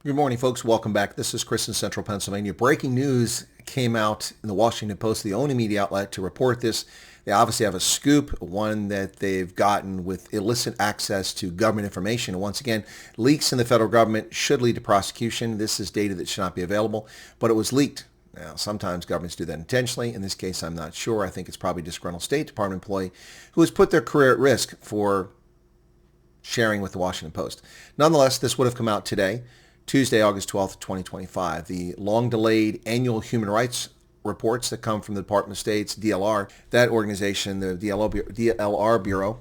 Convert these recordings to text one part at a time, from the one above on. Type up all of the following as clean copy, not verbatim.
Good morning, folks. Welcome back. This is Chris in Central Pennsylvania. Breaking news came out in the Washington Post, the only media outlet to report this. They obviously have a scoop, one that they've gotten with illicit access to government information. And once again, leaks in the federal government should lead to prosecution. This is data that should not be available, but it was leaked. Now, sometimes governments do that intentionally. In this case, I'm not sure. I think it's probably a disgruntled State Department employee who has put their career at risk for sharing with the Washington Post. Nonetheless, this would have come out today, Tuesday, August 12th, 2025. The long-delayed annual human rights reports that come from the Department of State's DLR, that organization, the DLR Bureau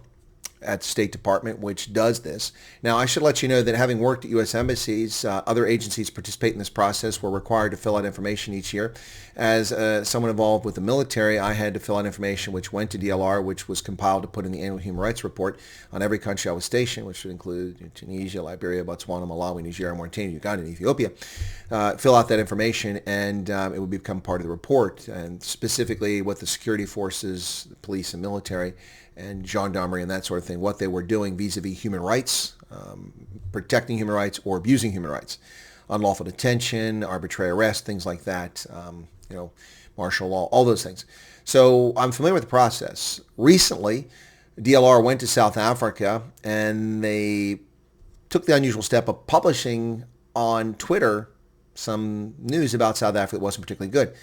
at the State Department, which does this. Now, I should let you know that having worked at U.S. embassies, other agencies participate in this process. We're required to fill out information each year. As someone involved with the military, I had to fill out information which went to DLR, which was compiled to put in the annual human rights report on every country I was stationed, which would include Tunisia, Liberia, Botswana, Malawi, Nigeria, Mauritania, Uganda, and Ethiopia. Fill out that information, and it would become part of the report, and specifically what the security forces, the police and military, and gendarmerie and that sort of thing, what they were doing vis-a-vis human rights, protecting human rights or abusing human rights, unlawful detention, arbitrary arrest, things like that, martial law, all those things. So I'm familiar with the process. Recently, DLR went to South Africa and they took the unusual step of publishing on Twitter some news about South Africa that wasn't particularly good.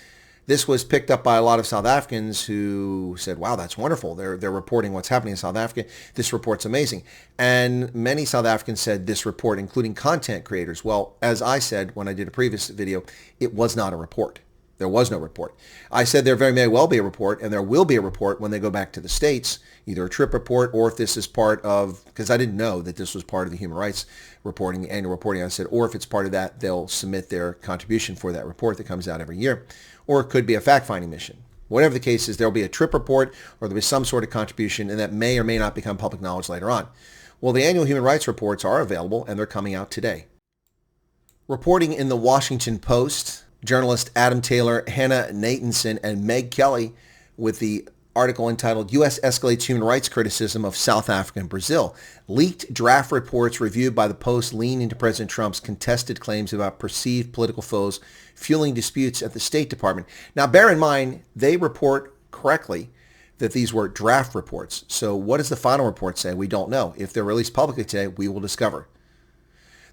This was picked up by a lot of South Africans who said, wow, that's wonderful. They're reporting what's happening in South Africa. This report's amazing. And many South Africans said this report, including content creators. Well, as I said when I did a previous video, it was not a report. There was no report. I said there very may well be a report, and there will be a report when they go back to the States, either a trip report or if this is part of, because I didn't know that this was part of the human rights reporting, the annual reporting. I said, or if it's part of that, they'll submit their contribution for that report that comes out every year. Or it could be a fact-finding mission. Whatever the case is, there'll be a trip report or there'll be some sort of contribution, and that may or may not become public knowledge later on. Well, the annual human rights reports are available, and they're coming out today. Reporting in the Washington Post, journalist Adam Taylor, Hannah Nathanson, and Meg Kelly with the article entitled U.S. Escalates Human Rights Criticism of South Africa and Brazil. Leaked draft reports reviewed by the Post lean into President Trump's contested claims about perceived political foes fueling disputes at the State Department. Now, bear in mind, they report correctly that these were draft reports. So what does the final report say? We don't know. If they're released publicly today, we will discover.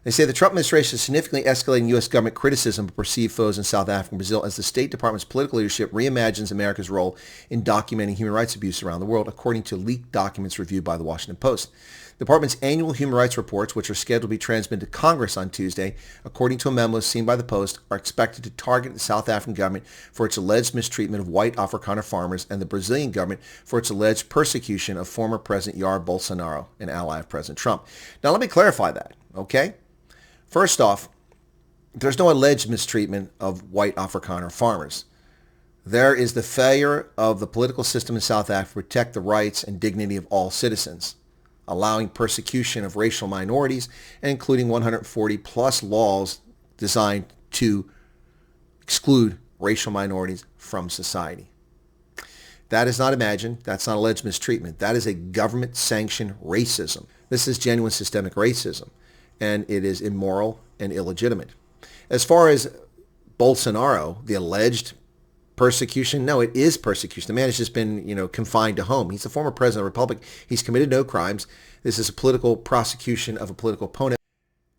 They say the Trump administration is significantly escalating U.S. government criticism of perceived foes in South Africa and Brazil as the State Department's political leadership reimagines America's role in documenting human rights abuse around the world, according to leaked documents reviewed by the Washington Post. The department's annual human rights reports, which are scheduled to be transmitted to Congress on Tuesday, according to a memo seen by the Post, are expected to target the South African government for its alleged mistreatment of white Afrikaner farmers and the Brazilian government for its alleged persecution of former President Jair Bolsonaro, an ally of President Trump. Now, let me clarify that, okay? First off, there's no alleged mistreatment of white Afrikaner farmers. There is the failure of the political system in South Africa to protect the rights and dignity of all citizens, allowing persecution of racial minorities, and including 140 plus laws designed to exclude racial minorities from society. That is not imagined. That's not alleged mistreatment. That is a government-sanctioned racism. This is genuine systemic racism, and it is immoral and illegitimate. As far as Bolsonaro, the alleged persecution, no, it is persecution. The man has just been, confined to home. He's the former president of the republic. He's committed no crimes. This is a political prosecution of a political opponent.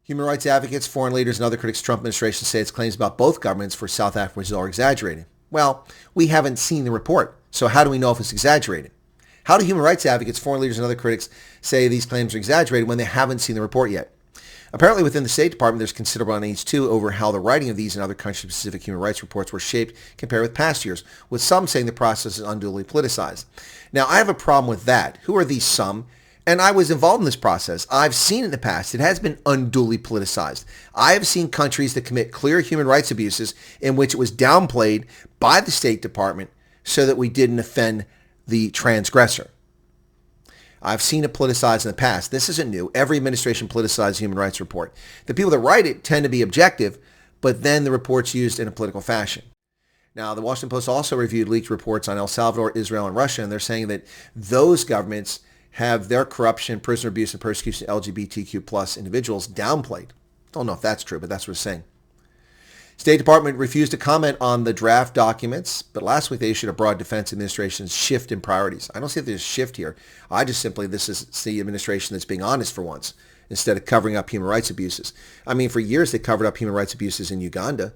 Human rights advocates, foreign leaders, and other critics of the Trump administration say its claims about both governments for South Africa and Brazil are exaggerated. Well, we haven't seen the report, so how do we know if it's exaggerated? How do human rights advocates, foreign leaders, and other critics say these claims are exaggerated when they haven't seen the report yet? Apparently within the State Department, there's considerable unease, too, over how the writing of these and other country-specific human rights reports were shaped compared with past years, with some saying the process is unduly politicized. Now, I have a problem with that. Who are these some? And I was involved in this process. I've seen in the past it has been unduly politicized. I have seen countries that commit clear human rights abuses in which it was downplayed by the State Department so that we didn't offend the transgressor. I've seen it politicized in the past. This isn't new. Every administration politicizes human rights report. The people that write it tend to be objective, but then the report's used in a political fashion. Now, the Washington Post also reviewed leaked reports on El Salvador, Israel, and Russia, and they're saying that those governments have their corruption, prisoner abuse, and persecution of LGBTQ plus individuals downplayed. Don't know if that's true, but that's what it's saying. State Department refused to comment on the draft documents, but last week they issued a broad defense administration's shift in priorities. I don't see if there's a shift here. This is the administration that's being honest for once, instead of covering up human rights abuses. I mean, for years they covered up human rights abuses in Uganda,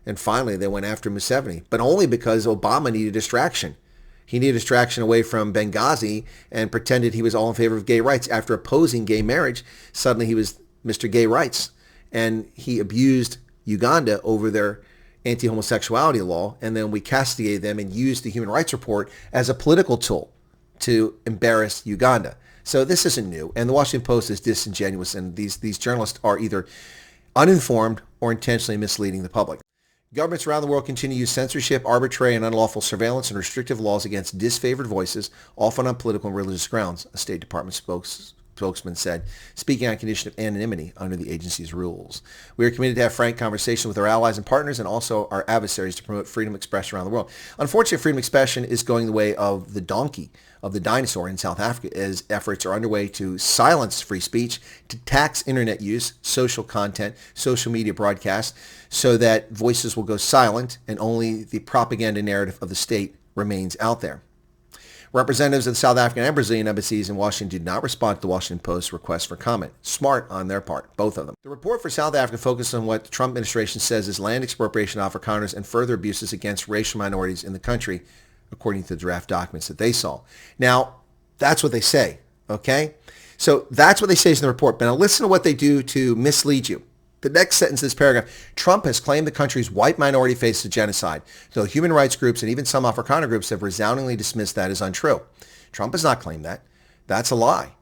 and finally they went after Museveni, but only because Obama needed distraction. He needed distraction away from Benghazi and pretended he was all in favor of gay rights. After opposing gay marriage, suddenly he was Mr. Gay Rights, and he abused Uganda over their anti-homosexuality law, and then we castigated them and used the Human Rights Report as a political tool to embarrass Uganda. So this isn't new, and the Washington Post is disingenuous, and these journalists are either uninformed or intentionally misleading the public. Governments around the world continue to use censorship, arbitrary and unlawful surveillance, and restrictive laws against disfavored voices, often on political and religious grounds, a State Department spokesman said, speaking on condition of anonymity under the agency's rules. We are committed to have frank conversation with our allies and partners and also our adversaries to promote freedom of expression around the world. Unfortunately, freedom of expression is going the way of the donkey, of the dinosaur in South Africa, as efforts are underway to silence free speech, to tax internet use, social content, social media broadcasts, so that voices will go silent and only the propaganda narrative of the state remains out there. Representatives of the South African and Brazilian embassies in Washington did not respond to the Washington Post's request for comment. Smart on their part, both of them. The report for South Africa focused on what the Trump administration says is land expropriation of Afrikaners and further abuses against racial minorities in the country, according to the draft documents that they saw. Now, that's what they say, okay? So that's what they say in the report. But now listen to what they do to mislead you. The next sentence of this paragraph, Trump has claimed the country's white minority faces genocide, though human rights groups and even some Afrikaner groups have resoundingly dismissed that as untrue. Trump has not claimed that. That's a lie.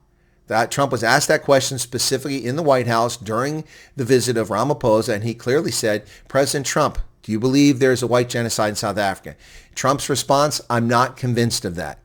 That Trump was asked that question specifically in the White House during the visit of Ramaphosa, and he clearly said, President Trump, do you believe there's a white genocide in South Africa? Trump's response, I'm not convinced of that.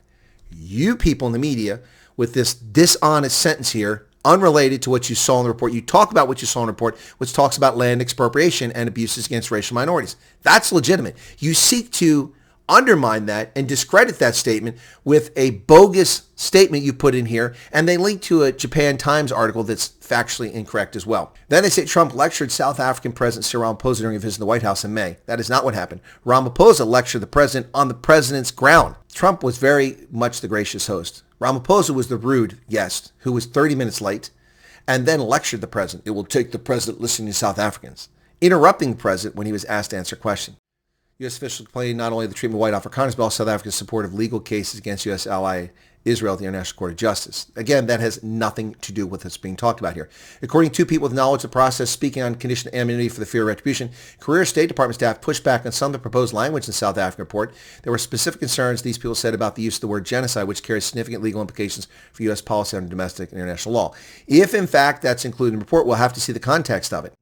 You people in the media with this dishonest sentence here, unrelated to what you saw in the report. You talk about what you saw in the report, which talks about land expropriation and abuses against racial minorities. That's legitimate. You seek to undermine that and discredit that statement with a bogus statement you put in here, and they link to a Japan Times article that's factually incorrect as well. Then they say Trump lectured South African President Cyril Ramaphosa during a visit to the White House in May. That is not what happened. Ramaphosa lectured the president on the president's ground. Trump was very much the gracious host. Ramaphosa was the rude guest who was 30 minutes late and then lectured the president. It will take the president listening to South Africans, interrupting the president when he was asked to answer a question. U.S. officials complained not only of the treatment of white Afrikaners, but also South Africa's support of legal cases against U.S. ally Israel at the International Court of Justice. Again, that has nothing to do with what's being talked about here. According to two people with knowledge of the process speaking on condition of anonymity for the fear of retribution, career State Department staff pushed back on some of the proposed language in the South African report. There were specific concerns these people said about the use of the word genocide, which carries significant legal implications for U.S. policy under domestic and international law. If, in fact, that's included in the report, we'll have to see the context of it.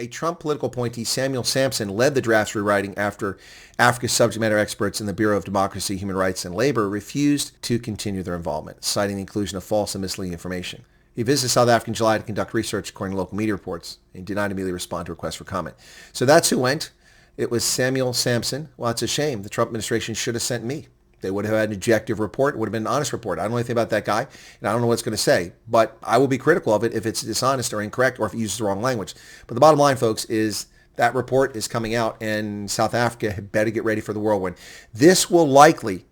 A Trump political appointee, Samuel Sampson, led the draft's rewriting after Africa's subject matter experts in the Bureau of Democracy, Human Rights, and Labor refused to continue their involvement, citing the inclusion of false and misleading information. He visited South Africa in July to conduct research according to local media reports and did not immediately respond to requests for comment. So that's who went. It was Samuel Sampson. Well, it's a shame. The Trump administration should have sent me. They would have had an objective report. It would have been an honest report. I don't know anything about that guy, and I don't know what it's going to say. But I will be critical of it if it's dishonest or incorrect or if it uses the wrong language. But the bottom line, folks, is that report is coming out, and South Africa had better get ready for the whirlwind. This will likely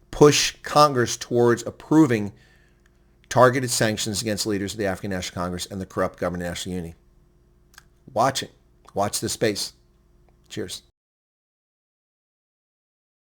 push Congress towards approving targeted sanctions against leaders of the African National Congress and the corrupt government of national unity. Watch it. Watch this space. Cheers.